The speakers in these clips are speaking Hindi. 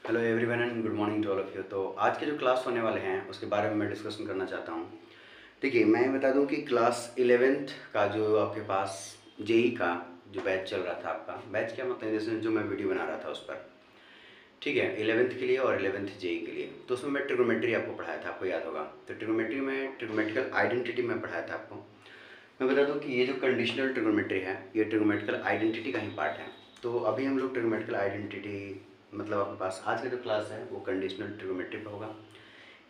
Hello everyone and good morning to all of you. तो आज के जो क्लास होने वाले हैं उसके बारे में मैं डिस्कशन करना चाहता हूँ। देखिए, मैं बता दूँ कि क्लास 11th का जो आपके पास जेई का जो बैच चल रहा था, आपका बैच क्या मतलब जैसे जो मैं वीडियो बना रहा था उस पर, ठीक है, 11th के लिए और 11th जेई के लिए। तो उसमें मैं ट्रिग्नोमेट्री आपको पढ़ाया था, आपको याद होगा। तो ट्रिग्नोमेट्री में ट्रिग्नोमेट्रिकल आइडेंटिटी में पढ़ाया था आपको। मैं बता दूं कि ये जो कंडीशनल ट्रिग्नोमेट्री है ये ट्रिग्नोमेट्रिकल आइडेंटिटी का ही पार्ट है। तो अभी हम लोग ट्रिग्नोमेट्रिकल आइडेंटिटी मतलब आपके पास आज का जो क्लास है वो कंडीशनल ट्रिग्नोमेट्री पर होगा।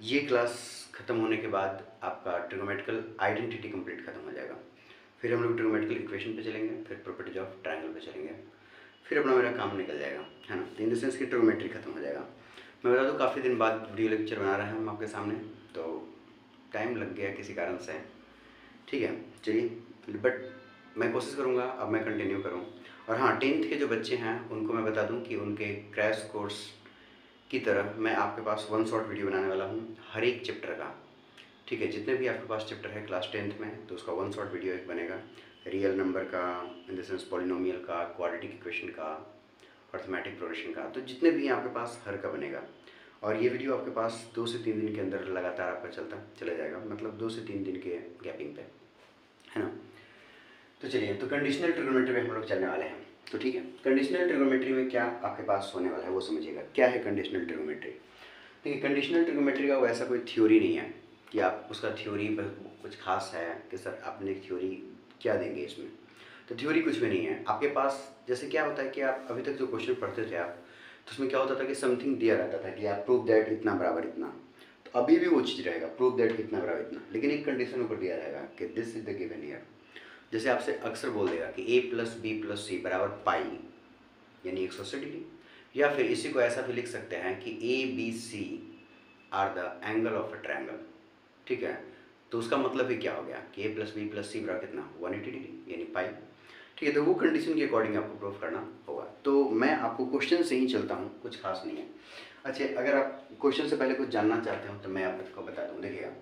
ये क्लास ख़त्म होने के बाद आपका ट्रिग्नोमेट्रिकल आइडेंटिटी कंप्लीट खत्म हो जाएगा। फिर हम लोग ट्रिग्नोमेट्रिकल इक्वेशन पे चलेंगे, फिर प्रॉपर्टीज ऑफ ट्रायंगल पे चलेंगे, फिर अपना मेरा काम निकल जाएगा, है ना। तो इन द सेंस की ट्रिग्नोमेट्री खत्म हो जाएगा। मैं बता दूँ काफ़ी दिन बाद वीडियो लेक्चर बना रहे हैं हम आपके सामने, तो टाइम लग गया किसी कारण से, ठीक है। चलिए, बट मैं कोशिश करूँगा अब मैं कंटिन्यू करूँ। और हाँ, 10th के जो बच्चे हैं उनको मैं बता दूँ कि उनके क्रैश कोर्स की तरह मैं आपके पास वन शॉट वीडियो बनाने वाला हूँ हर एक चैप्टर का, ठीक है। जितने भी आपके पास चैप्टर है क्लास 10th में तो उसका वन शॉट वीडियो एक बनेगा। रियल नंबर का, इन द सेंस पॉलिनोमियल का, क्वाड्रेटिक इक्वेशन का, अर्थमेटिक प्रोग्रेशन का, तो जितने भी हैं आपके पास हर का बनेगा। और ये वीडियो आपके पास 2 से 3 दिन के अंदर लगातार आपका चला जाएगा, मतलब 2 से 3 दिन के गैपिंग पे, है ना। तो चलिए, तो कंडीशनल ट्रिग्नोमेट्री में हम लोग चलने वाले हैं। तो ठीक है, कंडीशनल ट्रिग्नोमेट्री में क्या आपके पास होने वाला है वो समझिएगा। क्या है कंडीशनल ट्रिग्नोमेट्री? देखिए, कंडीशनल ट्रिग्नोमेट्री का वैसा कोई थ्योरी नहीं है कि आप उसका थ्योरी कुछ खास है कि सर आपने थ्योरी क्या देंगे इसमें। तो थ्योरी कुछ भी नहीं है आपके पास। जैसे क्या होता है कि आप अभी तक जो क्वेश्चन पढ़ते थे आप, तो उसमें क्या होता था कि समथिंग दिया रहता था कि आप प्रूव दैट इतना बराबर इतना। तो अभी भी वो चीज़ रहेगा, प्रूव दैट इतना बराबर इतना, लेकिन एक कंडीशन ऊपर दिया रहेगा कि this is the given here. जैसे आपसे अक्सर बोल देगा कि a प्लस बी प्लस सी बराबर पाई, यानी 180 डिग्री। या फिर इसी को ऐसा भी लिख सकते हैं कि A B C are the angle of a triangle, ठीक है। तो उसका मतलब ही क्या हो गया कि a प्लस बी प्लस सी बराबर कितना, 180 डिग्री यानी पाई, ठीक है। तो वो कंडीशन के अकॉर्डिंग आपको प्रूफ करना होगा। तो मैं आपको क्वेश्चन से ही चलता हूँ, कुछ खास नहीं है। अच्छा, अगर आप क्वेश्चन से पहले कुछ जानना चाहते हो तो मैं आपको बता दूँ। देखिएगा,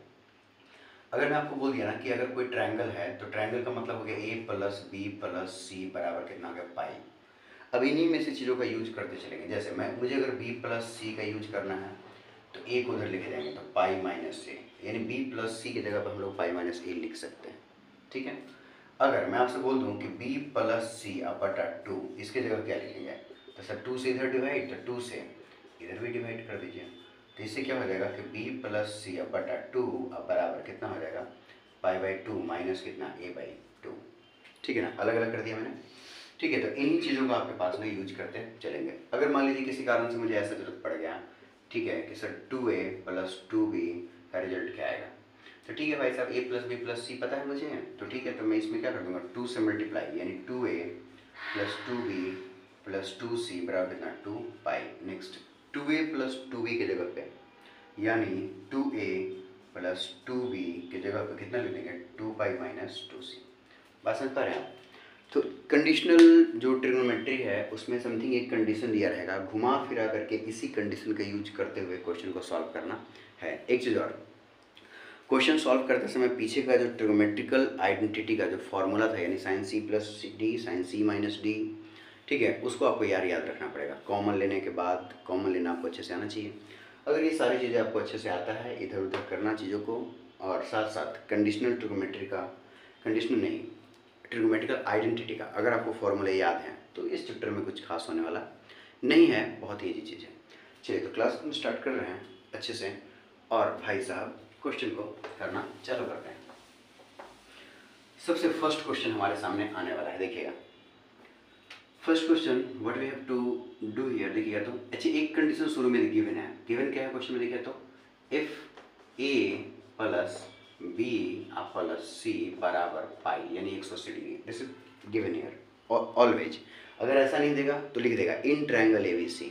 अगर मैं आपको बोल दिया ना कि अगर कोई ट्रायंगल है तो ट्रायंगल का मतलब हो गया a प्लस बी प्लस सी बराबर कितना हो गया, पाई। अब इन्हीं में से चीज़ों का यूज करते चलेंगे। जैसे मुझे अगर b प्लस सी का यूज करना है तो a को उधर लेके जाएंगे तो पाई माइनस ए, यानी b प्लस सी की जगह पर हम लोग पाई माइनस ए लिख सकते हैं, ठीक है। अगर मैं आपसे बोल दूं कि b प्लस सी बटा 2, इसकी जगह क्या लिखेंगे, तो सर 2 से इधर डिवाइड, तो 2 से इधर भी डिवाइड कर दीजिए। तो इससे क्या हो जाएगा कि b प्लस सी बटा 2 अब बराबर कितना हो जाएगा, पाई बाई 2 माइनस कितना, a बाई 2, ठीक है ना। अलग अलग कर दिया मैंने, ठीक है। तो इन्हीं चीज़ों को आपके पास में यूज करते चलेंगे। अगर मान लीजिए किसी कारण से मुझे ऐसा जरूरत पड़ गया, ठीक है, कि सर 2a प्लस 2b का रिजल्ट क्या आएगा, तो ठीक है भाई साहब, a प्लस बी प्लस सी पता है मुझे, तो ठीक है, तो मैं इसमें क्या कर दूंगा, 2 से मल्टीप्लाई, यानी 2a plus 2b plus 2c बराबर कितना, 2 पाई। नेक्स्ट 2a प्लस 2b की जगह पे, यानी 2a प्लस 2b की जगह पे कितना लिख देंगे, 2 पाई माइनस 2c। बात समझ पा रहे हैं आप? तो कंडीशनल जो ट्रिग्नोमेट्री है उसमें समथिंग एक कंडीशन दिया रहेगा, घुमा फिरा करके इसी कंडीशन का यूज करते हुए क्वेश्चन को सॉल्व करना है। एक चीज़ और, क्वेश्चन सॉल्व करते समय पीछे का जो ट्रिग्नोमेट्रिकल आइडेंटिटी का जो फॉर्मूला था, यानी sine c plus d sine c minus d, ठीक है, उसको आपको याद रखना पड़ेगा। कॉमन लेने के बाद, कॉमन लेना आपको अच्छे से आना चाहिए। अगर ये सारी चीज़ें आपको अच्छे से आता है, इधर उधर करना चीज़ों को, और साथ साथ कंडीशनल ट्रिग्नोमेट्री का, कंडीशनल नहीं, ट्रिग्नोमेट्रिकल आइडेंटिटी का अगर आपको फॉर्मूले याद हैं तो इस चैप्टर में कुछ खास होने वाला नहीं है, बहुत ही ईजी चीज़ है। चलिए, तो क्लास हम स्टार्ट कर रहे हैं अच्छे से, और भाई साहब क्वेश्चन को करना चालू करते हैं। सबसे फर्स्ट क्वेश्चन हमारे सामने आने वाला है, देखिएगा। First question what we have to do here, देखिएगा। तो अच्छा, एक कंडीशन शुरू में गिवन है। गिवन क्या है क्वेश्चन में, देखिए तो if a plus B plus सी बराबर पाई, यानी 180 degree, this is given here always. अगर ऐसा नहीं देगा तो लिख देगा इन ट्रायंगल ABC,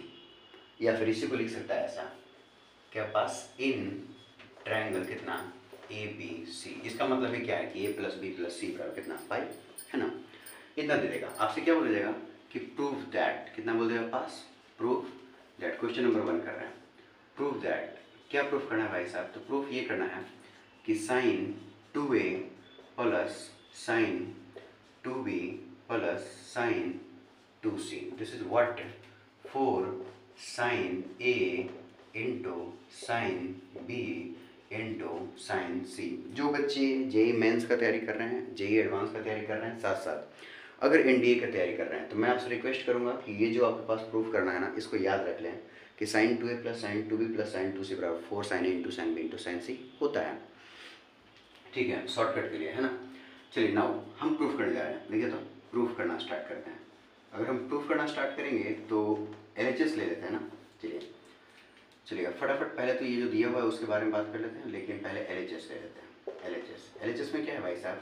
या फिर इसी को लिख सकता है ऐसा, क्या पास इन ट्रायंगल कितना, ABC। इसका मतलब ही क्या है कि a प्लस बी प्लस सी बराबर कितना, पाई, है ना। इतना दे देगा। आपसे क्या बोल देगा कि प्रूव दैट, कितना बोल देगा पास, प्रूव दैट। क्वेश्चन नंबर 1 कर रहे हैं, प्रूव दैट। क्या प्रूफ करना है भाई साहब, तो प्रूफ ये करना है कि sine 2a plus sine 2b plus sine 2c, this is what, 4 sine A into sine b into sine c. जो बच्चे जेई मेंस का तैयारी कर रहे हैं, जेई एडवांस का तैयारी कर रहे हैं, साथ साथ अगर एनडीए की तैयारी कर रहे हैं, तो मैं आपसे रिक्वेस्ट करूंगा कि ये जो आपके पास प्रूफ करना है ना, इसको याद रख लें कि sine 2a plus sine 2b plus sine 2c बराबर 4 साइन ए into sine b into sine c होता है। ठीक है, शॉर्टकट के लिए है ना। चलिए नाउ हम प्रूफ करने जा रहे हैं। देखिए तो प्रूफ करना स्टार्ट करते हैं। अगर हम प्रूफ करना स्टार्ट करेंगे तो एलएचएस ले लेते हैं ना। चलिएगा फटाफट पहले तो ये जो दिया हुआ है उसके बारे में बात कर लेते हैं, लेकिन पहले एलएचएस ले लेते हैं। एलएचएस में क्या है भाई साहब,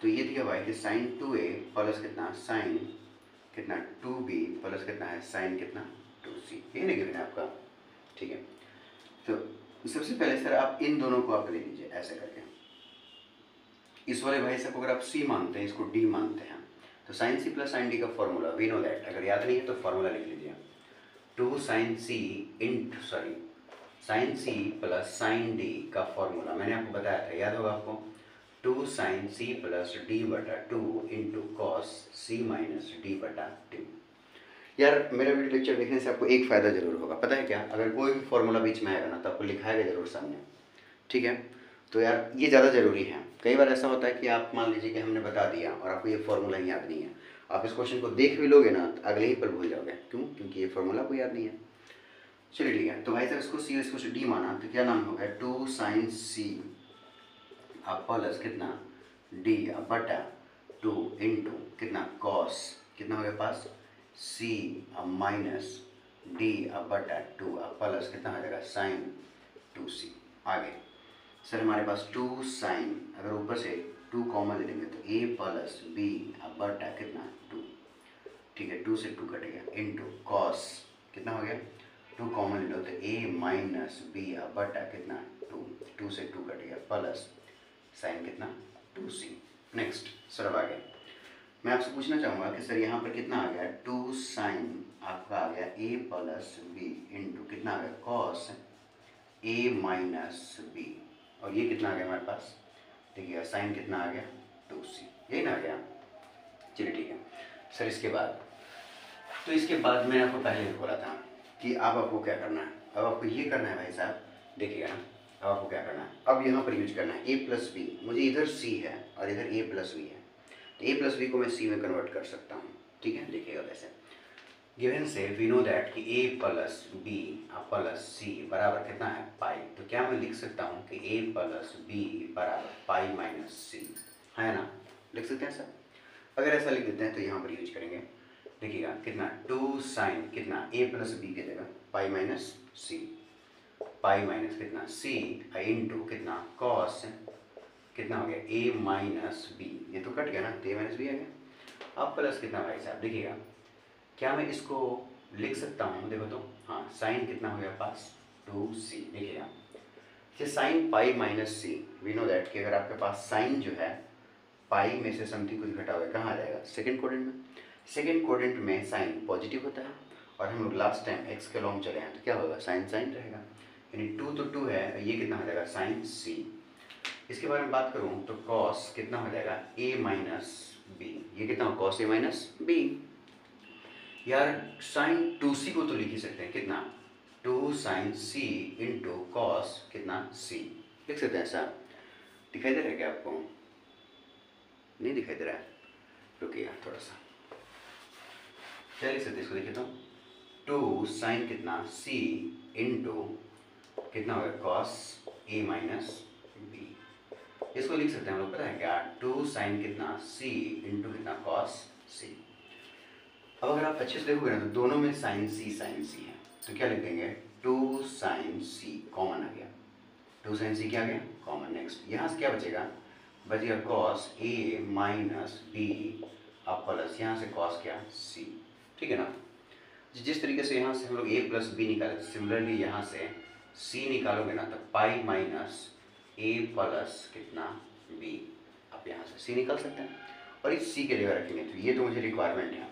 तो ये दिया हुआ है कि साइन 2a प्लस कितना साइन कितना 2b प्लस कितना है साइन कितना 2c, ये नहीं गिरना है आपका। ठीक है, तो सबसे पहले सर आप इन दोनों को आप ले लीजिए ऐसे करके। इस वाले भाई साहब अगर आप c मानते हैं, इसको d मानते हैं, तो sine c plus sine d का फॉर्मूला वी नो दैट। अगर याद नहीं है तो फॉर्मूला लिख लीजिए, 2 sine c sine c plus sine d का फॉर्मूला मैंने आपको बताया था, याद होगा आपको। 2 साइन सी प्लस डी बटा 2 इंटू कॉस सी माइनस डी बटा 2। यार मेरा वीडियो लेक्चर देखने से आपको एक फ़ायदा जरूर होगा, पता है क्या? अगर कोई भी फॉर्मूला बीच में आएगा ना तो आपको लिखाएगा जरूर सामने। ठीक है, तो यार ये ज़्यादा ज़रूरी है। कई बार ऐसा होता है कि आप मान लीजिए कि हमने बता दिया और आपको ये फॉर्मूला ही याद नहीं है, आप इस क्वेश्चन को देख भी लोगे ना तो अगले ही पल भूल जाओगे। क्यों? क्योंकि ये फॉर्मूला आपको याद नहीं है। चलिए ठीक है, तो भाई साहब इसको सी इसको डी माना तो क्या नाम होगा 2 साइन सी प्लस कितना डी बटा 2 इंटू कितना कॉस कितना हो गया पास सी माइनस डी बटा 2 प्लस कितना हो जाएगा साइन 2c। आगे सर हमारे पास 2 साइन, अगर ऊपर से 2 कॉमन ले लेंगे तो a प्लस बी बटा कितना 2। ठीक है, 2 से 2 कटेगा इंटू कॉस कितना हो गया 2 कॉमन ले लो तो a माइनस बी बटा कितना 2 से 2 कटेगा प्लस साइन कितना 2c। नेक्स्ट सर अब आ गया, मैं आपसे पूछना चाहूँगा कि सर यहाँ पर कितना आ गया 2 साइन आपका आ गया a प्लस बी इंटू कितना आ गया कॉस a माइनस बी, और ये कितना आ गया हमारे पास, देखिएगा साइन कितना आ गया 2c, यही ना आ गया। चलिए ठीक है सर, इसके बाद मैंने आपको पहले भी बोला था कि अब आपको क्या करना है, अब आपको ये करना है भाई साहब। देखिएगा ना, अब आपको क्या करना है, अब यहाँ पर यूज करना है a प्लस बी। मुझे इधर c है और इधर a प्लस बी है, तो a प्लस बी को मैं c में कन्वर्ट कर सकता हूँ। ठीक है, देखिएगा वैसे गिवन से वी नो दैट कि a प्लस बी प्लस सी बराबर कितना है पाई, तो क्या मैं लिख सकता हूँ कि a प्लस बी बराबर पाई माइनस सी, है ना? लिख सकते हैं सर। अगर ऐसा लिख देते हैं तो यहाँ पर यूज करेंगे, देखिएगा कितना 2 साइन कितना a प्लस बी की जगह पाई माइनस सी, पाई माइनस कितना सी इंटू कितना कॉस कितना हो गया a माइनस बी, ये तो कट गया ना, a माइनस बी आ गया। अब प्लस कितना भाई साहब, देखिएगा क्या मैं इसको लिख सकता हूँ, देखो तो हाँ, साइन कितना हो गया पास 2c। देखिएगा ये sine pi minus C, we know that कि अगर आपके पास साइन जो है पाई में से समथिंग कुछ घटा हुआ है, कहाँ आ जाएगा सेकेंड क्वाड्रेंट में। सेकेंड क्वाड्रेंट में साइन पॉजिटिव होता है, और हम लोग लास्ट टाइम एक्स के लॉन्ग चले हैं तो क्या होगा साइन साइन रहेगा, यानी 2 तो 2 है, ये कितना हो जाएगा साइन सी। इसके बारे में बात करूँ तो कॉस कितना हो जाएगा a माइनस बी, ये कितना हो कॉस a माइनस बी। यार साइन 2c को तो लिख ही सकते हैं, कितना 2 साइन c इंटू कॉस कितना c, लिख सकते हैं सर। दिखाई दे रहा है क्या आपको? नहीं दिखाई दे रहा है, रुकिए थोड़ा सा, क्या लिख सकते हैं इसको, देखिए तो 2 साइन कितना c इंटू कितना होगा कॉस a माइनस बी, इसको लिख सकते हैं हम लोग, पता है क्या 2 साइन कितना c इंटू कितना कॉस c। अब अगर आप अच्छे से देखोगे ना तो दोनों में साइन सी है, तो क्या लिख देंगे 2 साइन सी कॉमन आ गया, 2 साइन सी क्या आ गया कॉमन। नेक्स्ट यहाँ से क्या बचेगा, बचेगा cos a minus B plus यहाँ से कॉस क्या c। ठीक है ना, जिस तरीके से यहाँ से हम लोग a प्लस बी निकाले, सिमिलरली यहाँ से c निकालोगे ना तो पाई माइनस a प्लस कितना b, आप यहाँ से c निकाल सकते हैं और इस c के जगह रखेंगे, तो ये तो मुझे रिक्वायरमेंट है,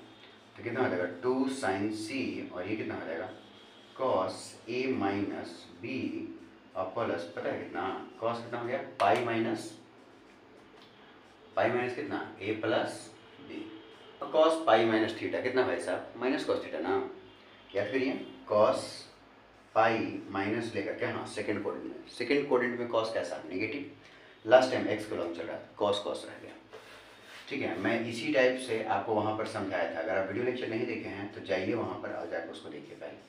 तो कितना हो जाएगा 2 साइन सी और ये कितना हो जाएगा cos a minus B plus, पता है कितना कॉस कितना हो गया पाई माइनस कितना a प्लस बी, और कॉस पाई माइनस थीटा कितना भाई साहब माइनस कॉस थीटा ना, याद करिए, कॉस पाई माइनस लेकर के, हाँ सेकंड क्वाड्रेंट में कॉस कैसा नेगेटिव, लास्ट टाइम एक्स को लॉन्ग चल रहा था, कॉस कॉस रह गया। ठीक है, मैं इसी टाइप से आपको वहाँ पर समझाया था। अगर आप वीडियो लेक्चर नहीं देखे हैं तो जाइए वहाँ पर और जाकर उसको देखिए पहले।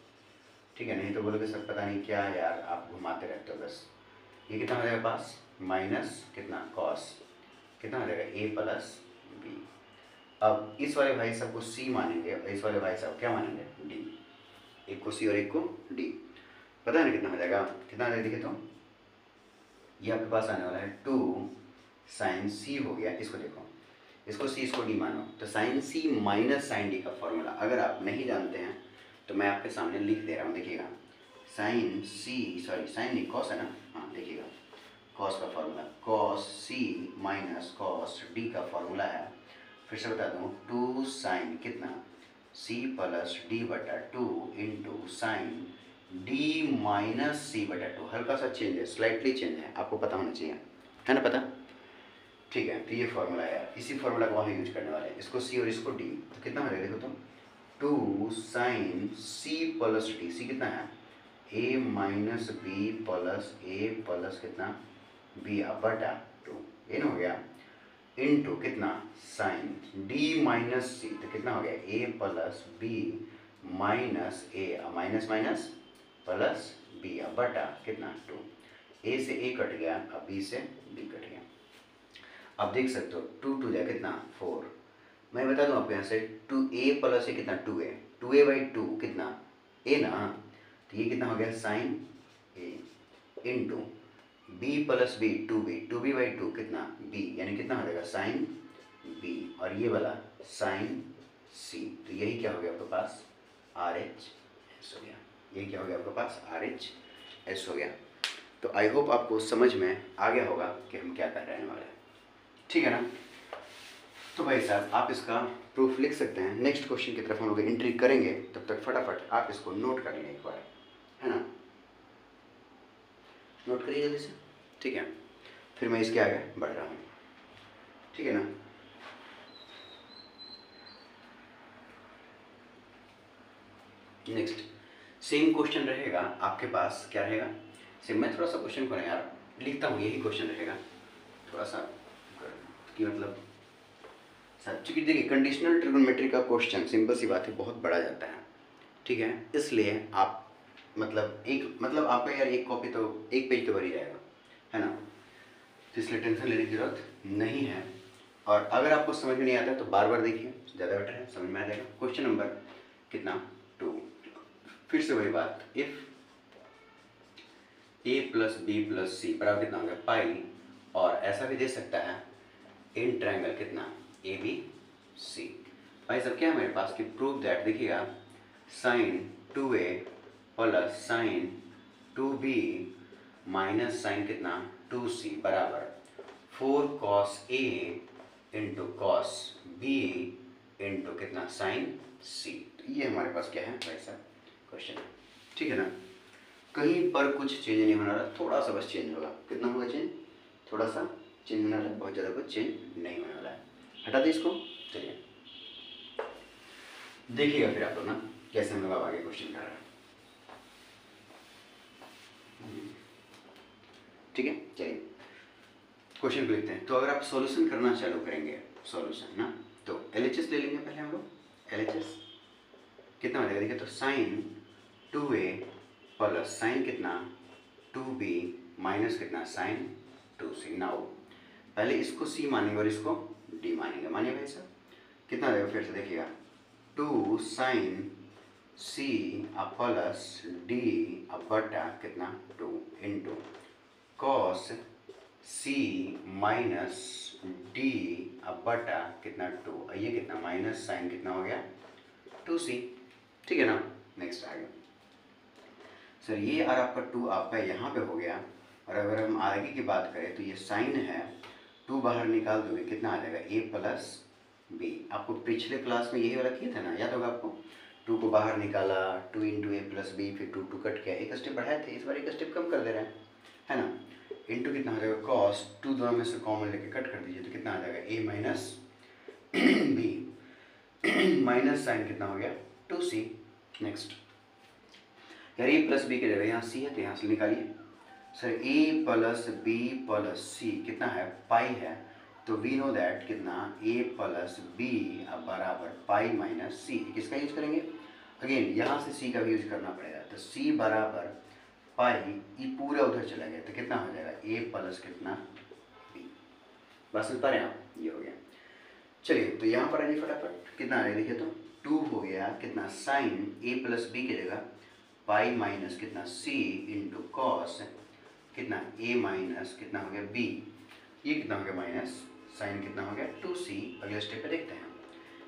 ठीक है, नहीं तो बोलोगे सर पता नहीं क्या यार आप घुमाते रहते हो बस। ये कितना हो जाएगा पास, माइनस कितना कॉस, कितना हो जाएगा ए प्लस बी। अब इस वाले भाई साहब को सी मानेंगे और इस वाले भाई साहब क्या मानेंगे, डी। एक को सी और एक को डी। पता है ना कितना हो जाएगा, कितना हो जाएगा देखिए तो, ये आपके पास आने वाला है 2 साइन सी हो गया। इसको देखो, इसको सी इसको डी मानो, तो sine c minus sign d का फॉर्मूला अगर आप नहीं जानते हैं तो मैं आपके सामने लिख दे रहा हूँ। देखिएगा, साइन सी, सॉरी साइन नहीं कॉस है ना, हाँ देखिएगा, कॉस का फॉर्मूला कॉस सी माइनस कॉस डी का फॉर्मूला है। फिर से बता दूँ, 2 साइन कितना सी प्लस डी बटा 2 इंटू साइन डी माइनस सी बटा 2। हल्का सा चेंज है, स्लाइटली चेंज है, आपको पता होना चाहिए, है ना पता। ठीक है, तो ये फॉर्मूला है, इसी फॉर्मूला को वहाँ यूज करने वाले हैं। इसको सी और इसको डी, तो कितना हो जाएगा देखो तुम, 2 साइन सी प्लस डी, सी कितना है ए माइनस बी प्लस ए प्लस कितना बी बटा 2, ये ना हो गया, इनटू कितना साइन डी माइनस सी, तो कितना हो गया ए plus B minus a, minus minus plus B बटा कितना 2, ए से ए कट गया, अब बी से बी कट गया। आप देख सकते हो 2 2 जाए कितना 4। मैं बता दूं आपको यहाँ से 2a प्लस ए कितना 2a, 2a बाई 2 कितना a ना, तो ये कितना हो गया sine A into B plus B 2b by 2 कितना b, यानी कितना हो जाएगा साइन b, और ये वाला साइन c, तो यही क्या हो गया आपके पास आर एच एस हो गया। यही क्या हो गया आपके पास आर एच एस हो गया। तो आई होप आपको समझ में आ गया होगा कि हम क्या कर रहने वाले हैं। ठीक है ना, तो भाई साहब आप इसका प्रूफ लिख सकते हैं। नेक्स्ट क्वेश्चन की तरफ हम लोग एंट्री करेंगे, तब तक फटाफट आप इसको नोट कर लें एक बार, है ना, नोट करिए जल्दी से। ठीक है, फिर मैं इसके आगे बढ़ रहा हूँ। ठीक है ना, नेक्स्ट सेम क्वेश्चन रहेगा आपके पास, क्या रहेगा सेम। मैं थोड़ा सा क्वेश्चन को ना यार लिखता हूँ, यही क्वेश्चन रहेगा थोड़ा सा कि मतलब सर, चूँकि देखिए कंडीशनल ट्रिग्नोमेट्री का क्वेश्चन सिंपल सी बात है बहुत बड़ा जाता है। ठीक है, इसलिए आप मतलब आपका यार एक कॉपी तो एक पेज तो भर ही जाएगा, है ना, तो इसलिए टेंशन लेने की जरूरत नहीं है। और अगर आपको समझ में नहीं आता है तो बार बार देखिए, ज़्यादा बेटर है, समझ में आ जाएगा। क्वेश्चन नंबर कितना 2, फिर से वही बात, if a plus B plus सी बराबर कितना होगा पाई, और ऐसा भी दे सकता है इन ट्रायंगल कितना ए बी सी। भाई सब क्या है मेरे पास कि प्रूव दैट, देखिएगा sine 2a plus sine 2b minus sine कितना 2c बराबर 4 cos a into cos b into कितना साइन c। तो ये हमारे पास क्या है भाई साहब क्वेश्चन। ठीक है ना, कहीं पर कुछ चेंज नहीं होने वाला, थोड़ा सा बस चेंज होगा। कितना होगा चेंज, थोड़ा सा चेंज होने वाला है, बहुत ज़्यादा कुछ चेंज नहीं होने वाला है। हटा दे इसको, चलिए देखिएगा फिर आप लोग ना कैसे हम लोग आगे क्वेश्चन कर रहे हैं। ठीक है, चलिए क्वेश्चन को लिखते हैं। तो अगर आप सॉल्यूशन करना चालू करेंगे, सॉल्यूशन ना, तो एलएचएस ले लेंगे पहले हम लोग। एलएचएस कितना हो जाएगा देखिए, तो साइन 2a प्लस साइन कितना 2b माइनस कितना साइन 2c। नाउ पहले इसको c मानेंगे और इसको d मानेंगे, मानिए भाई साहब कितना रहेगा, फिर से देखिएगा 2 साइन c प्लस d बटा कितना 2 into cos c minus d बटा कितना 2, ये कितना माइनस साइन कितना हो गया 2c। ठीक है ना, नेक्स्ट आ गया सर ये और आपका 2 आपका यहाँ पे हो गया, और अगर हम आगे की बात करें तो ये साइन है 2 बाहर निकाल दोगे कितना आ जाएगा a प्लस बी। आपको पिछले क्लास में यही वाला किया था ना, याद होगा आपको, 2 को बाहर निकाला 2 इंटू ए प्लस बी, फिर 2 2 कट किया, एक स्टेप बढ़ाए थे, इस बार एक स्टेप कम कर दे रहे हैं, है ना, इंटू कितना हो जाएगा कॉस 2 दोनों में से कॉमन लेके कट कर दीजिए, तो कितना आ जाएगा a minus B minus sine कितना हो गया 2c। नेक्स्ट यार ए प्लस बी की जगह यहाँ सी है तो यहाँ से निकालिए। सर ए प्लस बी प्लस सी कितना है, पाई है, तो वी नो दैट कितना ए प्लस बी बराबर पाई माइनस सी। किसका यूज करेंगे, अगेन यहाँ से सी का भी यूज करना पड़ेगा, तो सी बराबर पाई, ये पूरा उधर चला गया तो कितना हो जाएगा ए प्लस कितना बी। बस समझ पा रहे हैं आप, ये हो गया। चलिए तो यहाँ पर आइए फटाफट, कितना आ रहा है देखिए, तो 2 हो गया कितना साइन ए प्लस बी की जगह पाई माइनस कितना सी इंटू कॉस कितना ए माइनस कितना हो गया बी, ये कितना हो गया माइनस साइन कितना हो गया 2c। अगले स्टेप पे देखते हैं,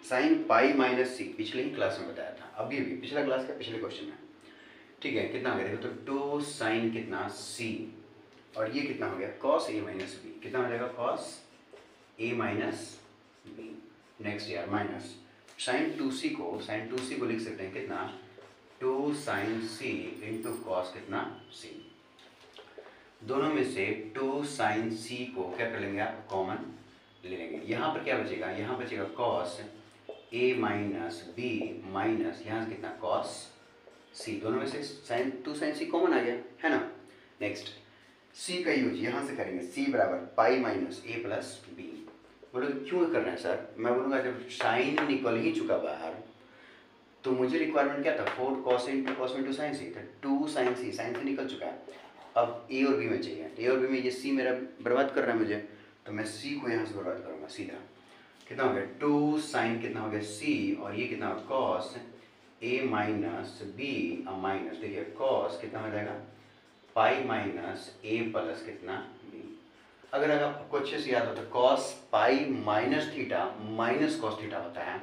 साइन पाई माइनस सी पिछले ही क्लास में बताया था, अभी भी पिछला क्लास का पिछले क्वेश्चन में, ठीक है। कितना हो गया देखो, तो 2 साइन कितना c, और ये कितना हो गया कॉस ए माइनस बी, कितना हो जाएगा cos A minus B. Next यार माइनस साइन 2c को लिख सकते हैं कितना 2 साइन c इंटू कॉस कितना c। दोनों में से 2 साइन c को क्या कर लेंगे आप, कॉमन ले लेंगे। यहाँ पर क्या बचेगा, यहाँ बचेगा cos a minus B minus यहाँ से कितना कॉस c, दोनों में से साइन 2 साइन c कॉमन आ गया है ना। नेक्स्ट c का यूज यहाँ से करेंगे, c बराबर pi minus a plus B. बोलो क्यों कर रहे हैं सर, मैं बोलूँगा जब साइन निकल ही चुका बाहर तो मुझे रिक्वायरमेंट क्या था 4 कॉस इंटू साइन सी, तो 2 साइन सी, साइन सी निकल चुका है, अब ए और बी में चाहिए। ए और बी में ये सी मेरा बर्बाद कर रहा है मुझे, तो मैं सी को यहाँ से बर्बाद करूँगा सीधा। कितना हो गया 2 साइन कितना हो गया सी, और ये कितना हो cos A minus B minus देखिए कॉस कितना हो जाएगा पाई माइनस ए प्लस कितना बी। अगर आपको अच्छे से याद हो तो cos pi minus theta minus cos theta होता है,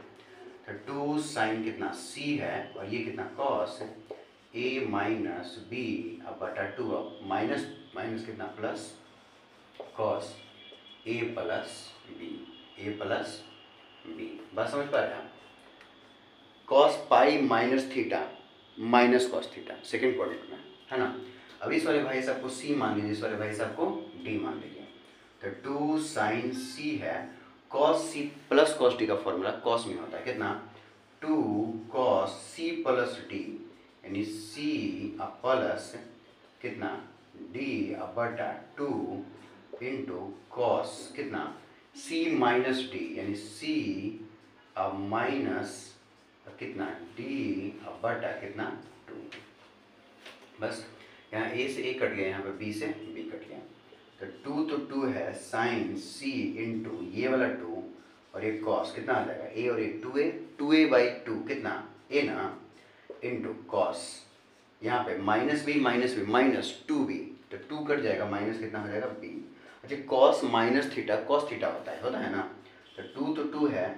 तो 2 साइन कितना सी है, और ये कितना कॉस ए माइनस बी अब बटा 2, अब माइनस माइनस कितना plus cos A plus B. बस समझ पा रहे हैं आप, cos pi minus theta minus cos theta second quadrant में है ना। अब इस वाले भाई साहब को सी मान लीजिए, इस वाले भाई साहब को डी मान लीजिए, तो 2 साइन सी है, cos C plus cos D का फॉर्मूला कॉस में होता है कितना 2 कॉस सी प्लस डी, यानी सी प्लस कितना डी बटा 2 इंटू कॉस कितना सी माइनस डी, यानी सी माइनस कितना डी बटा कितना 2। बस यहाँ ए से ए कट गया, यहाँ पे बी से बी कट गया, तो 2 तो 2 है साइन सी इंटू ये वाला 2 और ये कॉस कितना आ जाएगा ए और ये 2a बाई 2 कितना ए ना इंटू कॉस, यहाँ पे माइनस बी माइनस 2b, तो 2 कट जाएगा माइनस कितना हो जाएगा b। अच्छा cos minus theta cos theta होता है ना, तो 2 तो 2 है,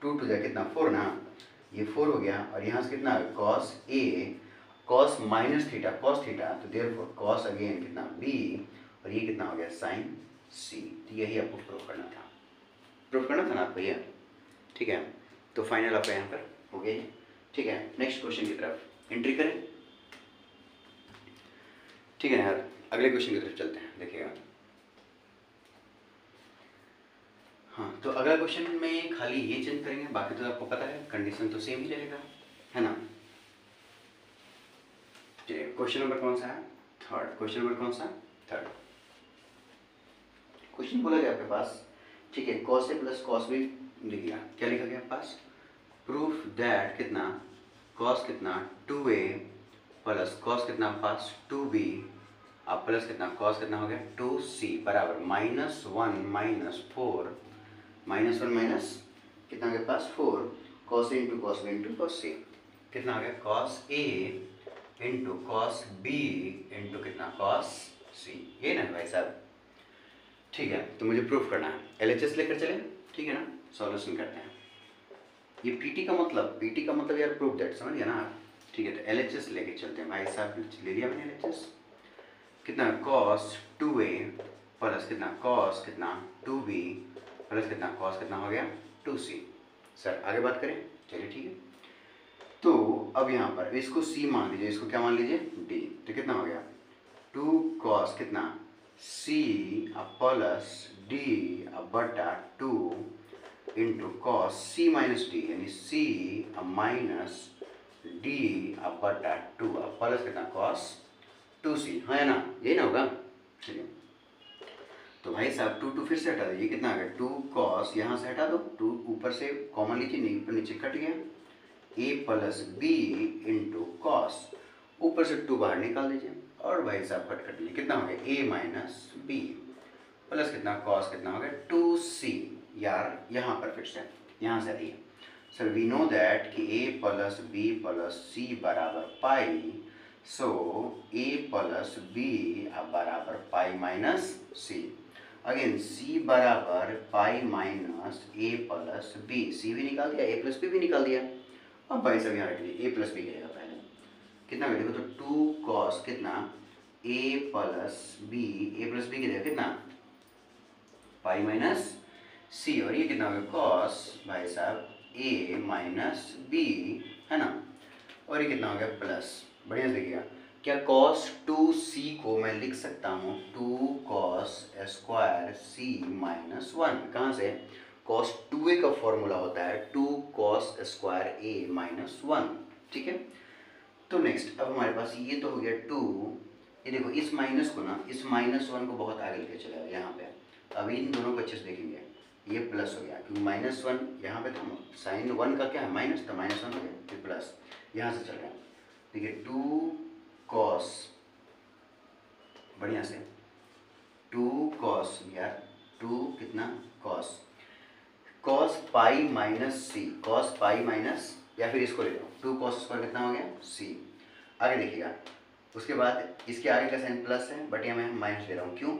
2 2 जाए कितना 4 ना, ये 4 हो गया, और यहाँ से कितना है cos a cos minus theta cos theta, तो देयरफॉर कॉस अगेन कितना b, और ये कितना हो गया साइन c। तो यही आपको प्रूफ करना था ना आपको ये, ठीक है। तो फाइनल आपका यहाँ पर हो गया, ठीक है। नेक्स्ट क्वेश्चन की तरफ एंट्री करें, ठीक है यार। अगले क्वेश्चन की तरफ चलते हैं, देखिएगा। हाँ तो अगला क्वेश्चन में खाली ये चेंज करेंगे, बाकी तो आपको पता है कंडीशन तो सेम ही रहेगा है ना। क्वेश्चन नंबर कौन सा है, थर्ड। क्वेश्चन नंबर कौन सा, थर्ड। क्वेश्चन बोला गया आपके पास, ठीक है, cos A plus cos B लिखिएगा। क्या लिखा गया आपके पास, प्रूफ दैट कितना कॉस कितना 2a प्लस कॉस कितना पास 2b अब प्लस कितना कॉस कितना हो गया 2c बराबर -1 - 4 -1 माइनस कितना हो गया पास 4 cos a into cos b into cos c, कितना हो गया cos a into cos b into कितना कॉस सी, ये ना भाई साहब, ठीक है। तो मुझे प्रूफ करना है, LHS लेकर चले, ठीक है ना। सॉल्यूशन करते हैं। ये PT का मतलब यार प्रूफ दैट, समझ गया ना आप, ठीक है। तो LHS लेके चलते हैं भाई साहब, ले लिया मैंने LHS, कितना कॉस 2a प्लस कितना कॉस कितना 2b प्लस कितना कॉस कितना हो गया 2c। सर आगे बात करें, चलिए ठीक है। तो अब यहाँ पर इसको c मान लीजिए, इसको क्या मान लीजिए d, तो कितना हो गया 2 कॉस कितना c प्लस d बटा 2 into cos c minus D, यानी c माइनस डी अब बटा 2 अब प्लस कितना कॉस 2c, हाँ है ना, यही ना होगा। चलिए तो भाई साहब 2 फिर से हटा दीजिए, कितना आ गया 2 कॉस, यहाँ से हटा दो 2, ऊपर से कॉमन लीजिए, ऊपर नीचे कट गया, a plus B into cos, ऊपर से 2 बाहर निकाल दीजिए और भाई साहब कट कट लीजिए, कितना हो गया a माइनस बी प्लस कितना कॉस कितना हो गया 2c। यार यहाँ पर फिर से यहाँ से आइए सर, वी नो दैट कि a plus B plus c बराबर pi, so a plus B बराबर pi minus c। Again c बराबर pi minus a plus B, c भी निकाल दिया a प्लस बी भी निकाल दिया। अब भाई साहब यहाँ रख लीजिए a प्लस बी गिरेगा पहले, कितना गिरेगा तो 2 कॉस कितना a प्लस बी गिरेगा कितना पाई माइनस c, और ये कितना होगा कॉस भाई साहब a माइनस बी, है ना, और ये कितना हो गया प्लस। बढ़िया से देखिएगा, क्या cos 2c को मैं लिख सकता हूँ 2 cos स्क्वायर c माइनस 1, कहाँ से cos 2a का फॉर्मूला होता है 2 cos स्क्वायर a माइनस 1, ठीक है। तो नेक्स्ट अब हमारे पास ये तो हो गया 2, ये देखो इस माइनस को ना, इस माइनस 1 को बहुत आगे लेके चला गया यहाँ पे, अब इन दोनों को अच्छे से देखेंगे, ये प्लस हो गया क्योंकि माइनस 1 यहाँ पे था, साइन 1 का क्या है माइनस, तो माइनस 1 हो गया फिर प्लस, यहाँ से चल रहा है, देखिए 2 कॉस, बढ़िया से 2 कॉस यार 2 कितना कॉस पाई माइनस सी, कॉस पाई माइनस, या फिर इसको ले लो 2 कॉस स्क्वायर कितना हो गया सी। आगे देखिएगा, उसके बाद इसके आगे का साइन प्लस है बट यहाँ मैं माइनस ले रहा हूँ, क्यों,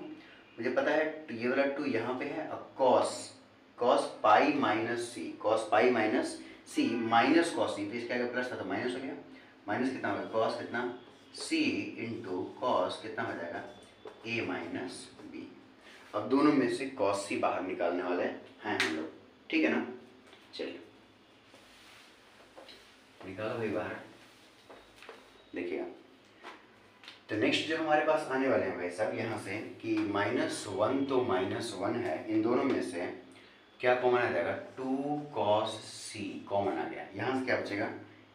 मुझे पता है ये वाला 2 यहाँ पे है, अब कॉस पाई माइनस सी, कॉस पाई माइनस सी माइनस कॉस सी, तो इसके आगे प्लस था तो माइनस हो गया, माइनस कितना हो गया कॉस कितना c इंटू कॉस कितना हो जाएगा a माइनस बी। अब दोनों में से कॉस c बाहर निकालने वाले हैं हम लोग, ठीक है ना। चलिए निकालो भाई बाहर, देखिएगा तो नेक्स्ट जो हमारे पास आने वाले हैं भाई साहब यहाँ से कि -1 तो -1 है, इन दोनों में से क्या कॉमन आ जाएगा 2 cos c कॉमन आ गया, यहाँ से क्या बचेगा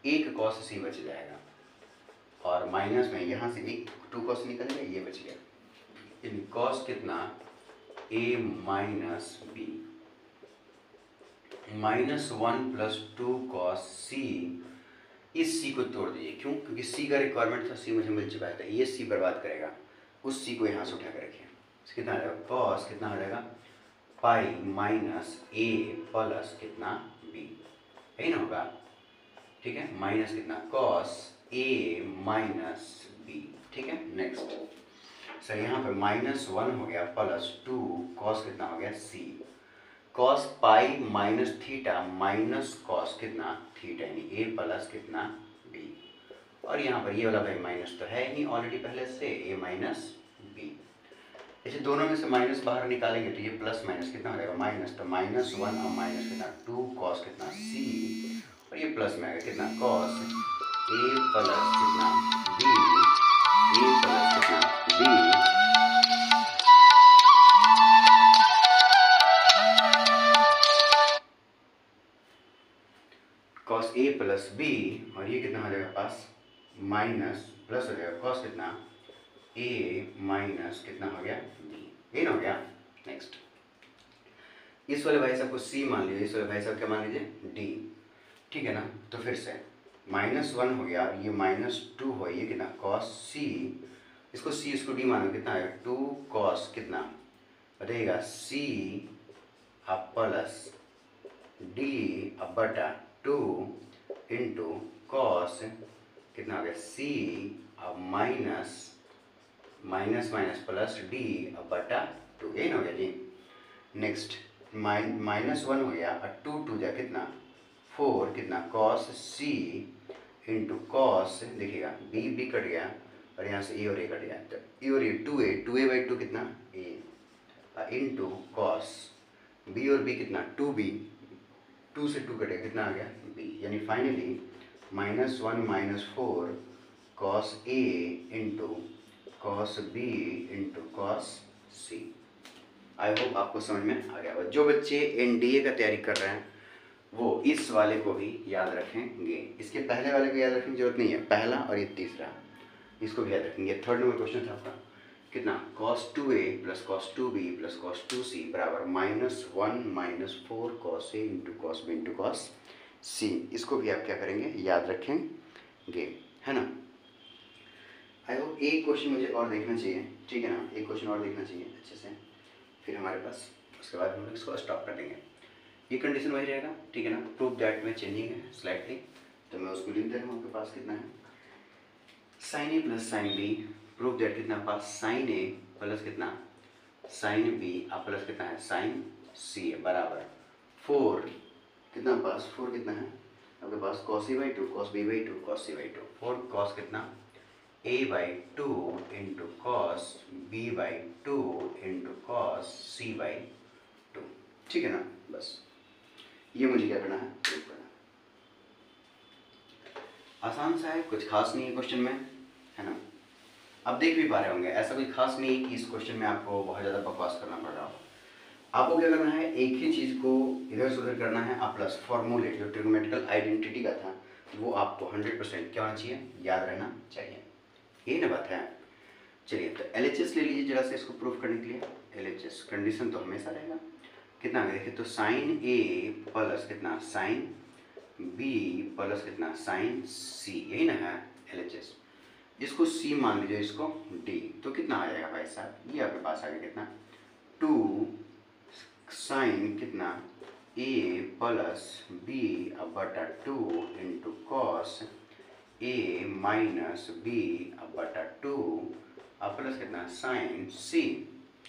1 cos c बच जाएगा, और माइनस में यहाँ से एक 2 cos निकल गया, ये बच गया, यानी cos कितना a minus B -1 plus 2 cos c, इस c को तोड़ दीजिए, क्यों, क्योंकि c का रिक्वायरमेंट था, c मुझे मिल चुका है, ये c बर्बाद करेगा, उस c को यहाँ से उठा कर रखिए, कितना आ जाएगा cos कितना हो जाएगा पाई माइनस a प्लस कितना b, यही ना होगा, ठीक है, माइनस कितना cos a माइनस b, ठीक है। नेक्स्ट सर यहाँ पे -1 हो गया प्लस 2 cos कितना हो गया c, cos पाई माइनस थीटा माइनस cos कितना थीटा, यानी a प्लस कितना b, और यहाँ पर ये वाला भाई माइनस तो है ही ऑलरेडी पहले से a माइनस b, ऐसे दोनों में से माइनस बाहर निकालेंगे तो ये प्लस माइनस कितना हो जाएगा माइनस, तो -1 और माइनस कितना 2 cos कितना c, और ये प्लस में आएगा कितना cos a प्लस कितना b, a प्लस कितना b, cos a plus b, और ये कितना हो जाएगा पास माइनस प्लस हो जाएगा cos कितना a माइनस कितना हो गया b, ये ना हो गया। नेक्स्ट इस वाले भाई साहब को c मान लीजिए, इस वाले भाई साहब क्या मान लीजिए d, ठीक है ना। तो फिर से -1 हो गया, ये -2 हो, ये कितना cos c, इसको c इसको d मानो, कितना आएगा 2 cos कितना बताइएगा c अब प्लस d अब बटा 2 इंटू कॉस कितना हो गया c अब माइनस माइनस प्लस d अब बटा 2, यही ना हो गया जी। नेक्स्ट -1 हो गया और 2 जा कितना 4 कितना cos c इंटू कॉस, देखिएगा b कट गया और यहाँ से a और a कट गया, तो a और a 2a बाई 2 कितना a इंटू कॉस b और b कितना 2b, 2 से 2 कटेगा कितना आ गया b, यानी finally -1 -4 cos a into cos b into cos c। I hope आपको समझ में आ गया होगा। जो बच्चे NDA का तैयारी कर रहे हैं वो इस वाले को भी याद रखेंगे। इसके पहले वाले को याद रखने की जरूरत नहीं है, पहला और ये तीसरा, इसको भी याद रखेंगे। थर्ड नंबर क्वेश्चन था आपका कितना, cos 2a plus cos 2b plus cos 2c बराबर -1 - 4 cos a into cos b into cos c। इसको भी आप क्या करेंगे, याद रखेंगे, है ना। आई होप एक क्वेश्चन मुझे और देखना चाहिए, ठीक है ना, एक क्वेश्चन और देखना चाहिए अच्छे से, फिर हमारे पास, उसके बाद हम लोग इसको स्टॉप कर देंगे। ये कंडीशन वही रहेगा, ठीक है ना। प्रूव दैट में चेंजिंग है स्लाइटली, तो मैं उसको लिख दे रहा हूँ। आपके पास कितना है, sine A plus sine B, prove that कितना पास, साइन ए प्लस कितना साइन बी प्लस कितना है साइन सी बराबर 4 कितना पास, 4 कितना है आपके पास, cos a by 2 cos b by 2 cos c by 2, 4 cos कितना a by 2 into cos b by 2 into cos c by 2, ठीक है ना। बस ये मुझे क्या करना है, प्रूव करना है। आसान सा है, कुछ खास नहीं है क्वेश्चन में, है ना। आप देख भी पा रहे होंगे, ऐसा कोई खास नहीं है कि इस क्वेश्चन में आपको बहुत ज़्यादा बकवास करना पड़ रहा हो। आपको क्या करना है, एक ही चीज़ को इधर से उधर करना है, प्लस फॉर्मूले जो ट्रिग्नोमेट्रिकल आइडेंटिटी का था वो आपको 100% क्या होना चाहिए, याद रहना चाहिए। यही ना बात है। चलिए तो LHS ले लीजिए जरा से इसको प्रूफ करने के लिए। LHS कंडीशन तो हमेशा रहेगा, कितना आगे देखिए तो साइन ए प्लस कितना साइन बी प्लस कितना साइन सी, यही ना है LHS। इसको C मान लीजिए, इसको D, तो कितना आ जाएगा भाई साहब, ये आपके पास आ गया कितना 2 साइन कितना A प्लस बी बटा 2 into cos A minus B बटा 2 प्लस कितना साइन C।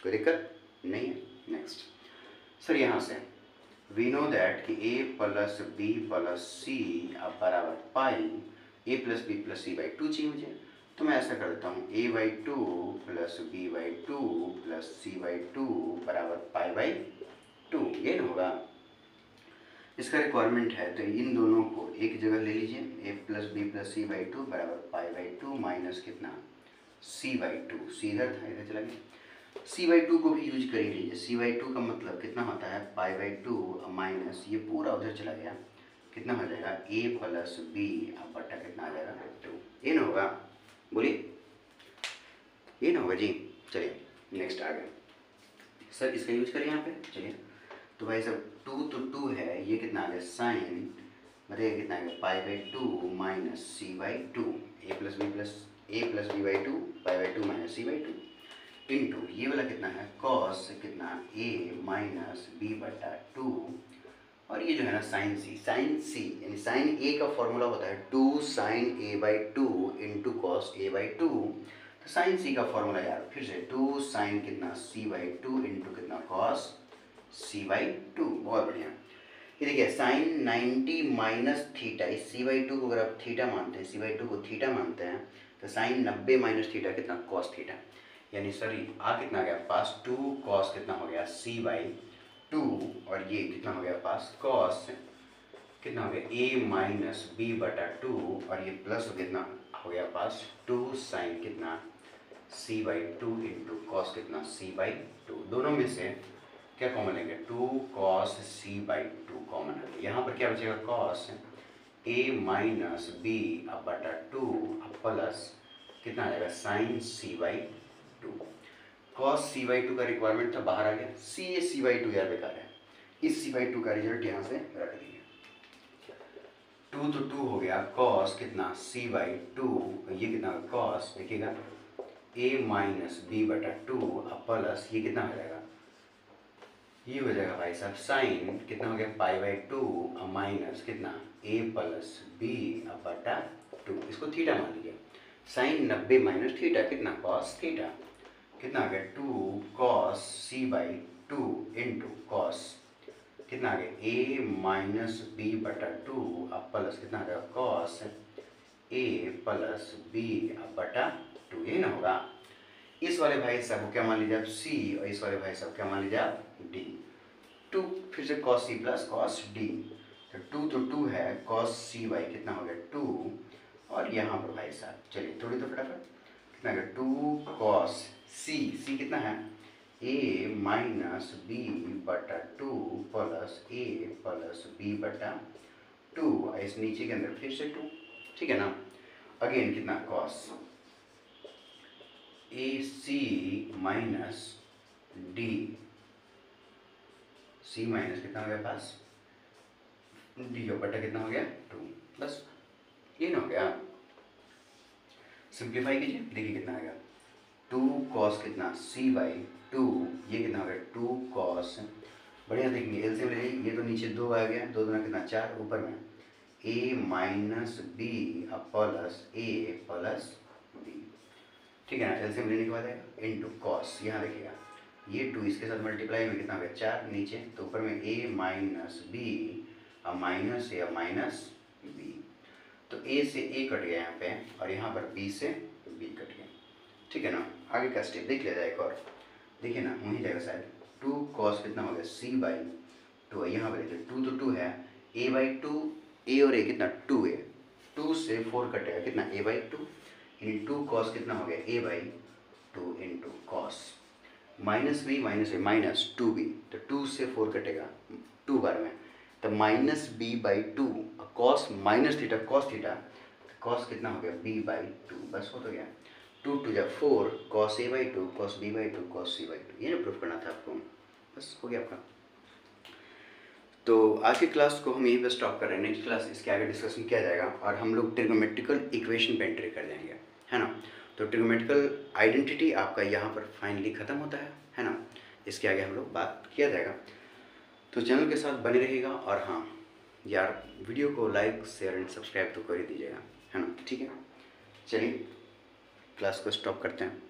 कोई दिक्कत नहीं है। नेक्स्ट सर, यहाँ से वी नो दैट कि a प्लस बी प्लस सी बराबर pi a plus B plus C by 2 चाहिए मुझे, तो मैं ऐसा कर देता हूँ a by 2 plus B by 2 plus C by 2 बराबर पाई बाई 2, ये ना होगा। इसका रिक्वायरमेंट है तो इन दोनों को एक जगह ले लीजिए, a plus B plus C by 2 बराबर पाई बाई 2 माइनस कितना c बाई 2, सी इधर था इधर चला गया, c बाई 2 को भी यूज कर ही लीजिए। c बाई 2 का मतलब कितना होता है पाई बाई 2 माइनस ये पूरा उधर चला गया, कितना हो जाएगा a प्लस बी बटा कितना आ जाएगा 2, ये ना होगा, बोलिए ये ना होगा जी। चलिए नेक्स्ट आ गया सर, इसका यूज करें यहाँ पे। चलिए तो भाई साहब 2 तो 2 है, ये कितना आ गया साइन बताइए कितना आ गया pi by 2 minus C by 2, A plus B by 2 pi by 2 minus C by 2 into ये वाला कितना है कॉस कितना a माइनस बी बटा 2, और ये जो है ना साइन सी यानी साइन a का फॉर्मूला होता है 2 sine a by 2 into cos a by 2, तो साइन c का फॉर्मूला यार फिर से 2 साइन कितना c बाई 2 इंटू कितना कॉस c बाई 2, बहुत बढ़िया। ये देखिए साइन 90 माइनस थीटा, इस c बाई 2 को अगर आप थीटा मानते हैं, c बाई 2 को थीटा मानते हैं, तो साइन 90 माइनस थीटा कितना कॉस थीटा, यानी सर आ कितना गया पास 2 कॉस कितना हो गया c बाई 2, और ये कितना हो गया पास कॉस कितना हो गया a माइनस बी बटा 2, और ये प्लस कितना हो गया पास 2 साइन कितना c बाई 2 इंटू कॉस कितना c बाई 2, दोनों में से क्या कॉमन लेंगे 2 कॉस c बाई 2 कॉमन है, यहाँ पर क्या बचेगा कॉस a माइनस बी बटा 2 प्लस कितना आ जाएगा sine c by 2, cos c by 2 का रिक्वायरमेंट था, बाहर आ गया c बाई 2 यार बेकार है, इस c बाई 2 का रिजल्ट यहाँ से रख देंगे। 2 तो 2 हो गया cos कितना c बाई 2, ये कितना cos देखिएगा a माइनस बी बटा 2 प्लस ये कितना हो जाएगा, ये हो जाएगा भाई साहब साइन कितना हो गया पाई बाई 2 माइनस कितना a प्लस बी बटा 2, इसको थीटा मान लीजिए, साइन 90 माइनस थीटा कितना कॉस थीटा, कितना आ गया 2 cos c by 2 into cos कितना आ गया a माइनस बी बटा 2 प्लस कितना आ गया कॉस a प्लस बी बटा 2, ये ना होगा। इस वाले भाई साहब को क्या मान लीजिए आप c, और इस वाले भाई साहब क्या मान लीजिए आप d, 2 फिर से cos c plus cos d, तो 2 तो 2 है cos c बाई कितना हो गया 2, और यहाँ पर भाई साहब चलिए थोड़ी तो फटाफट कितना गया 2 cos c कितना है ए माइनस बी बटा 2 प्लस ए प्लस बी बटा 2, इस नीचे के अंदर फिर से 2, ठीक है ना। अगेन कितना cos A C minus D, C minus कितना हो गया पास डी बटा कितना हो गया 2, बस ये ना हो गया। सिंप्लीफाई कीजिए, देखिए कितना आएगा 2 कॉस कितना सी बाई 2, ये कितना हो गया 2 कॉस, बढ़िया देखेंगे एलसीएम ले लीजिए, ये तो नीचे 2 आ गया, 2 दूना कितना 4, ऊपर में ए माइनस बी प्लस ए प्लस बी, ठीक है ना। एलसीएम लेने के बाद आएगा इनटू कॉस, यहाँ देखिएगा ये 2 इसके साथ मल्टीप्लाई में कितना हो गया 4 नीचे, तो ऊपर में ए minus B minus a minus B, तो ए से ए कट गया यहाँ पे और यहाँ पर बी से बी कट गया, ठीक है ना। आगे का स्टेप देख लिया जाए एक और, देखिए ना वहीं जाएगा शायद 2 कॉस कितना हो गया सी बाई 2, यहाँ पर देखिए 2 तो 2 है, ए बाई 2, ए और ए कितना 2 है, 2 से 4 कटेगा कितना ए बाई 2, यानी 2 कॉस कितना हो गया a by 2 into cos minus B minus a minus 2b, तो 2 से 4 कटेगा 2 बार में, तो minus B by 2 cos minus theta cos theta, cos कितना हो गया b बाई 2, बस हो तो गया 2 2 जा 4 cos A by 2 cos B by 2 cos C by 2, ये ना प्रूफ करना था आपको, बस हो गया आपका। तो आज की क्लास को हम यहीं पर स्टॉप कर रहे हैं, नेक्स्ट क्लास इसके आगे डिस्कशन किया जाएगा और हम लोग ट्रिग्नोमेट्रिकल इक्वेशन पे एंट्री कर जाएंगे, है ना। तो ट्रिग्नोमेट्रिकल आइडेंटिटी आपका यहाँ पर फाइनली ख़त्म होता है ना। इसके आगे हम लोग बात किया जाएगा, तो चैनल के साथ बने रहिएगा और हाँ यार वीडियो को लाइक शेयर एंड सब्सक्राइब तो कर ही दीजिएगा, है ना, ठीक है। चलिए क्लास को स्टॉप करते हैं।